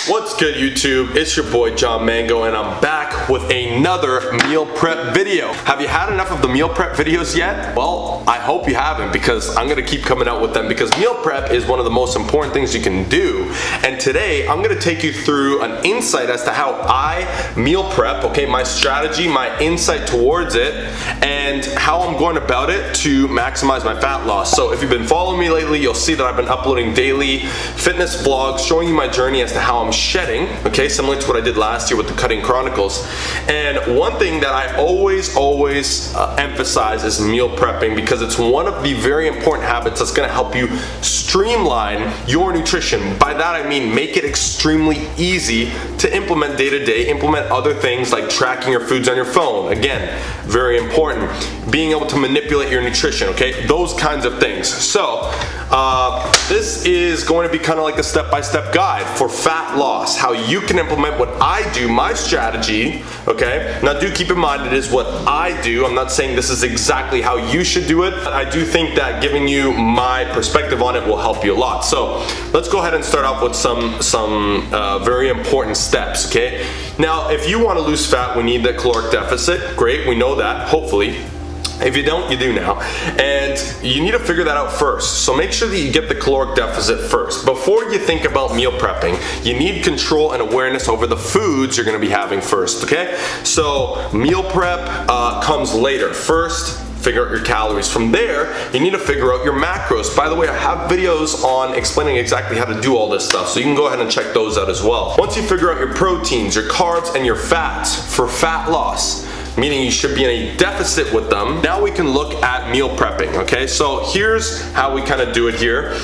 What's good, YouTube? It's your boy John Mango, and I'm back with another meal prep video. Have you had enough of the meal prep videos yet? Well, I hope you haven't, because I'm gonna keep coming out with them, because meal prep is one of the most important things you can do. And today I'm gonna take you through an insight as to how I meal prep, okay, my strategy, my insight towards it, and how I'm going about it to maximize my fat loss. So if you've been following me lately, you'll see that I've been uploading daily fitness vlogs showing you my journey as to how I'm shedding, okay, similar to what I did last year with the Cutting Chronicles. And one thing that I always emphasize is meal prepping, because it's one of the very important habits that's going to help you streamline your nutrition. By that I mean make it extremely easy to implement day to day, implement other things like tracking your foods on your phone. Again, very important. Being able to manipulate your nutrition, okay, those kinds of things. So this is going to be kind of like a step-by-step guide for fat loss, how you can implement what I do, my strategy, okay? Now do keep in mind it is what I do. I'm not saying this is exactly how you should do it. I do think that giving you my perspective on it will help you a lot. So let's go ahead and start off with some very important steps, okay? Now, if you want to lose fat, we need the caloric deficit. Great, we know that, hopefully. If you don't, you do now. And you need to figure that out first. So make sure that you get the caloric deficit first. Before you think about meal prepping, you need control and awareness over the foods you're gonna be having first, okay? So meal prep comes later. First, figure out your calories. From there, you need to figure out your macros. By the way, I have videos on explaining exactly how to do all this stuff, so you can go ahead and check those out as well. Once you figure out your proteins, your carbs, and your fats for fat loss, meaning you should be in a deficit with them, now we can look at meal prepping, okay? So here's how we kind of do it here.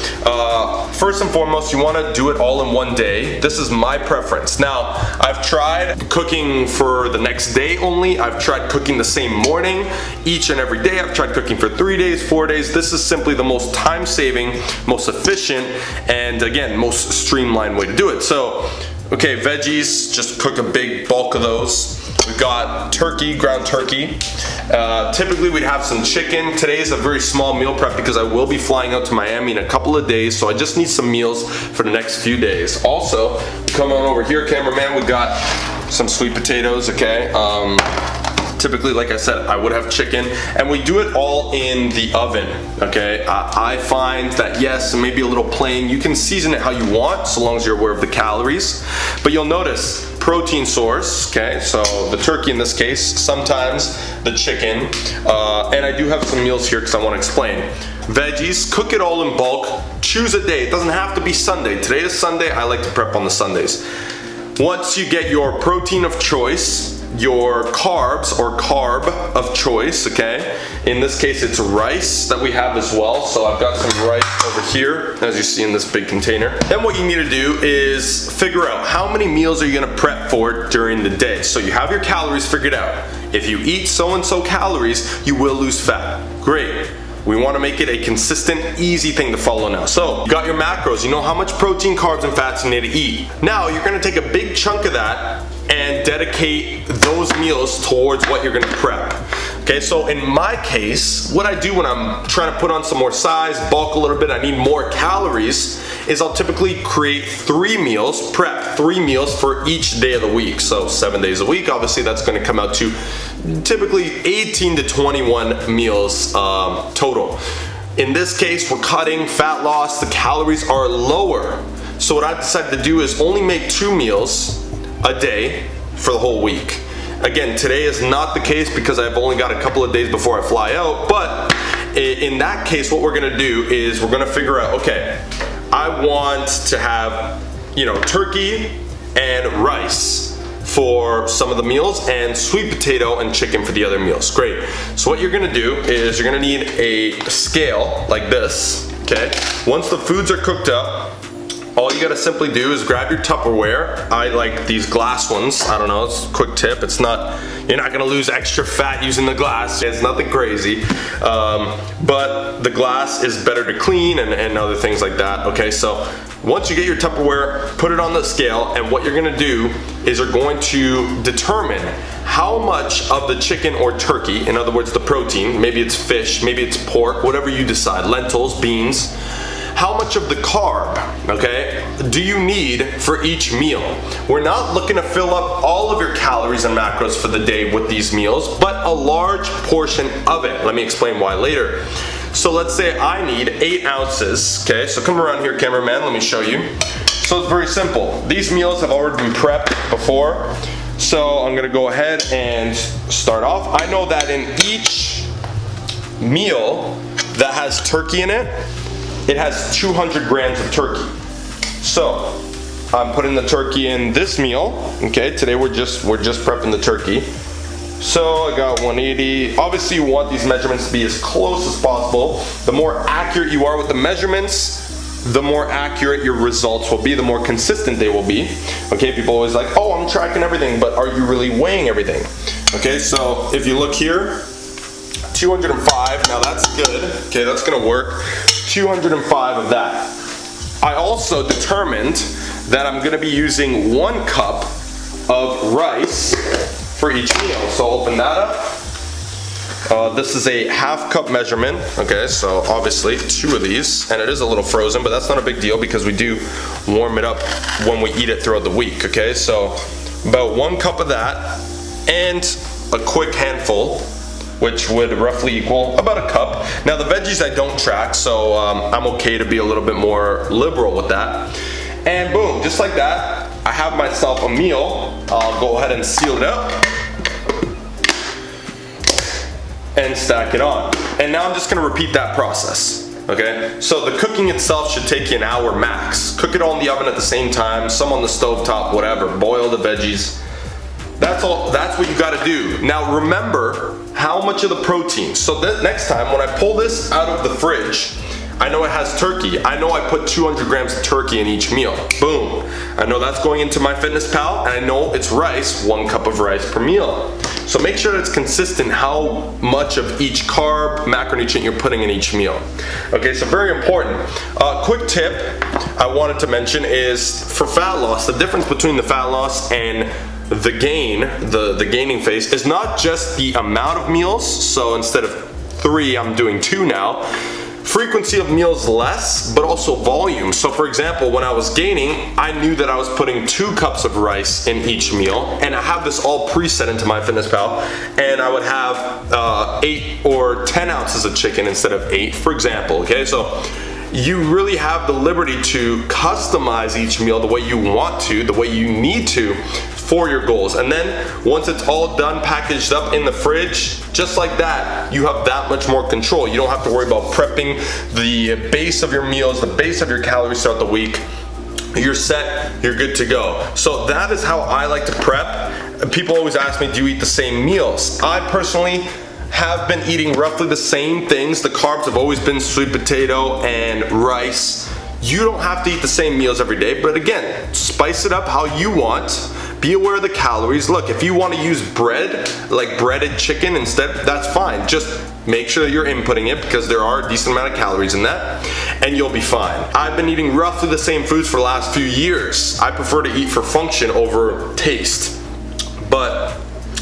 First and foremost, you want to do it all in one day. This is my preference. Now, I've tried cooking for the next day only. I've tried cooking the same morning each and every day. I've tried cooking for 3 days, 4 days. This is simply the most time-saving, most efficient, and again, most streamlined way to do it. So, okay, veggies, just cook a big bulk of those. We've got turkey, ground turkey. Typically we'd have some chicken. Today is a very small meal prep because I will be flying out to Miami in a couple of days, so I just need some meals for the next few days. Also, come on over here, cameraman, we've got some sweet potatoes, okay? Typically, like I said, I would have chicken, and we do it all in the oven, okay? I find that, yes, maybe a little plain. You can season it how you want, so long as you're aware of the calories. But you'll notice, protein source, okay? So the turkey in this case, sometimes the chicken, and I do have some meals here because I want to explain. Veggies, cook it all in bulk. Choose a day. It doesn't have to be Sunday. Today is Sunday. I like to prep on the Sundays. Once you get your protein of choice, your carbs or carb of choice, okay? In this case, it's rice that we have as well. So I've got some rice over here, as you see in this big container. Then what you need to do is figure out how many meals are you gonna prep for during the day. So you have your calories figured out. If you eat so-and-so calories, you will lose fat. Great. We want to make it a consistent, easy thing to follow now. So, you got your macros, you know how much protein, carbs, and fats you need to eat. Now, you're going to take a big chunk of that and dedicate those meals towards what you're going to prep. Okay, so in my case, what I do when I'm trying to put on some more size, bulk a little bit, I need more calories, is I'll typically create 3 meals, prep 3 meals for each day of the week. So 7 days a week, obviously that's going to come out to typically 18 to 21 meals total. In this case, we're cutting fat loss, the calories are lower. So what I've decided to do is only make 2 meals a day for the whole week. Again, today is not the case because I've only got a couple of days before I fly out, but in that case, what we're gonna do is we're gonna figure out, okay, I want to have, you know, turkey and rice for some of the meals and sweet potato and chicken for the other meals. Great. So what you're gonna do is you're gonna need a scale like this, okay? Once the foods are cooked up, all you gotta simply do is grab your Tupperware. I like these glass ones. I don't know, it's a quick tip. It's not, you're not gonna lose extra fat using the glass. It's nothing crazy. But the glass is better to clean and other things like that. Okay, so once you get your Tupperware, put it on the scale, and what you're gonna do is you're going to determine how much of the chicken or turkey, in other words the protein, maybe it's fish, maybe it's pork, whatever you decide, lentils, beans, how much of the carb, okay, do you need for each meal. We're not looking to fill up all of your calories and macros for the day with these meals, but a large portion of it. Let me explain why later. So let's say I need 8 ounces, okay? So come around here, cameraman, let me show you. So it's very simple. These meals have already been prepped before. So I'm gonna go ahead and start off. I know that in each meal that has turkey in it, it has 200 grams of turkey. So I'm putting the turkey in this meal. Okay, today we're just prepping the turkey. So I got 180. Obviously you want these measurements to be as close as possible. The more accurate you are with the measurements, the more accurate your results will be, the more consistent they will be. Okay, people always like, oh, I'm tracking everything, but are you really weighing everything? Okay, so if you look here, 205, now that's good. Okay, that's gonna work. 205 of that. I also determined that I'm gonna be using 1 cup of rice for each meal. So I'll open that up. This is a 1/2 cup measurement. Okay, so obviously 2 of these, and it is a little frozen, but that's not a big deal because we do warm it up when we eat it throughout the week. Okay, so about 1 cup of that, and a quick handful, which would roughly equal about a cup. Now the veggies I don't track, so I'm okay to be a little bit more liberal with that. And boom, just like that, I have myself a meal. I'll go ahead and seal it up and stack it on. And now I'm just gonna repeat that process. Okay, so the cooking itself should take you an hour max. Cook it all in the oven at the same time, some on the stovetop, whatever. Boil the veggies. That's all, that's what you gotta do. Now remember how much of the protein. So next time when I pull this out of the fridge, I know it has turkey. I know I put 200 grams of turkey in each meal. Boom. I know that's going into MyFitnessPal, and I know it's rice, 1 cup of rice per meal. So make sure that it's consistent how much of each carb, macronutrient you're putting in each meal. Okay, so very important. Quick tip I wanted to mention is for fat loss, the difference between the fat loss and the gain, the gaining phase, is not just the amount of meals. So instead of 3, I'm doing 2 now. Frequency of meals less, but also volume. So for example, when I was gaining, I knew that I was putting 2 cups of rice in each meal, and I have this all preset into MyFitnessPal, and I would have 8 or 10 ounces of chicken instead of 8, for example. Okay, so you really have the liberty to customize each meal the way you want to, the way you need to for your goals. And then once it's all done, packaged up in the fridge, just like that, you have that much more control. You don't have to worry about prepping the base of your meals, the base of your calories throughout the week. You're set, you're good to go. So that is how I like to prep. People always ask me, do you eat the same meals? I personally have been eating roughly the same things. The carbs have always been sweet potato and rice. You don't have to eat the same meals every day, but again, spice it up how you want. Be aware of the calories. Look, if you want to use bread, like breaded chicken instead, that's fine. Just make sure that you're inputting it because there are a decent amount of calories in that, and you'll be fine. I've been eating roughly the same foods for the last few years. I prefer to eat for function over taste, but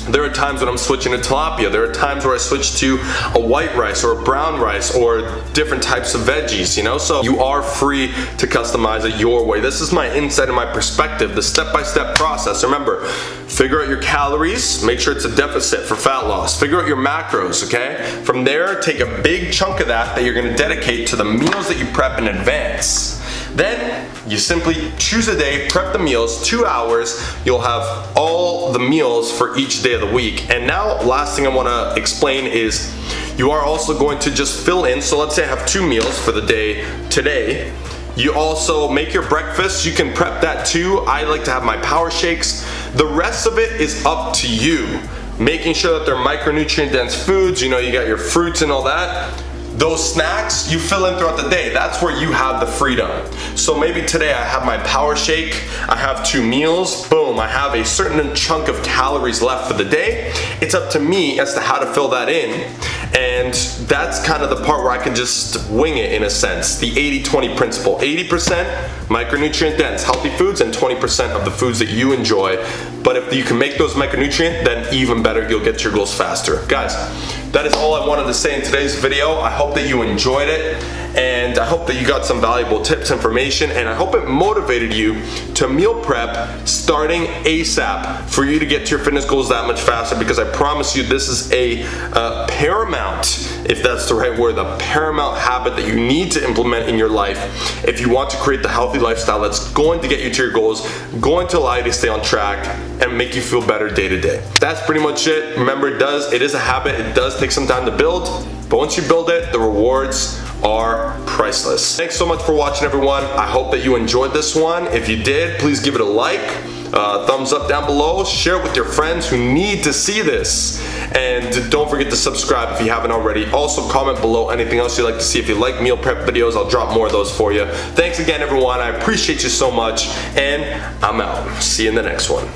there are times when I'm switching to tilapia. There are times where I switch to a white rice or a brown rice or different types of veggies, you know? So you are free to customize it your way. This is my insight and my perspective, the step-by-step process. Remember, figure out your calories, make sure it's a deficit for fat loss. Figure out your macros, okay? From there, take a big chunk of that you're gonna dedicate to the meals that you prep in advance. Then you simply choose a day, prep the meals, 2 hours, you'll have all the meals for each day of the week. And now, last thing I wanna explain is you are also going to just fill in, so let's say I have 2 meals for the day today. You also make your breakfast, you can prep that too. I like to have my power shakes. The rest of it is up to you. Making sure that they're micronutrient dense foods, you know, you got your fruits and all that. Those snacks you fill in throughout the day. That's where you have the freedom. So maybe today I have my power shake, I have 2 meals, boom, I have a certain chunk of calories left for the day. It's up to me as to how to fill that in. And that's kind of the part where I can just wing it in a sense. The 80-20 principle. 80% micronutrient dense, healthy foods, and 20% of the foods that you enjoy. But if you can make those micronutrient, then even better, you'll get to your goals faster. Guys, that is all I wanted to say in today's video. I hope that you enjoyed it. and I hope that you got some valuable tips, information, and I hope it motivated you to meal prep starting ASAP for you to get to your fitness goals that much faster, because I promise you this is a paramount, if that's the right word, the paramount habit that you need to implement in your life if you want to create the healthy lifestyle that's going to get you to your goals, going to allow you to stay on track and make you feel better day to day. That's pretty much it. Remember, it is a habit. It does take some time to build, but once you build it, the rewards are priceless. Thanks so much for watching, everyone. I hope that you enjoyed this one. If you did, please give it a like, thumbs up down below, share it with your friends who need to see this, and don't forget to subscribe if you haven't already. Also, comment below anything else you'd like to see. If you like meal prep videos, I'll drop more of those for you. Thanks again, everyone. I appreciate you so much, and I'm out. See you in the next one.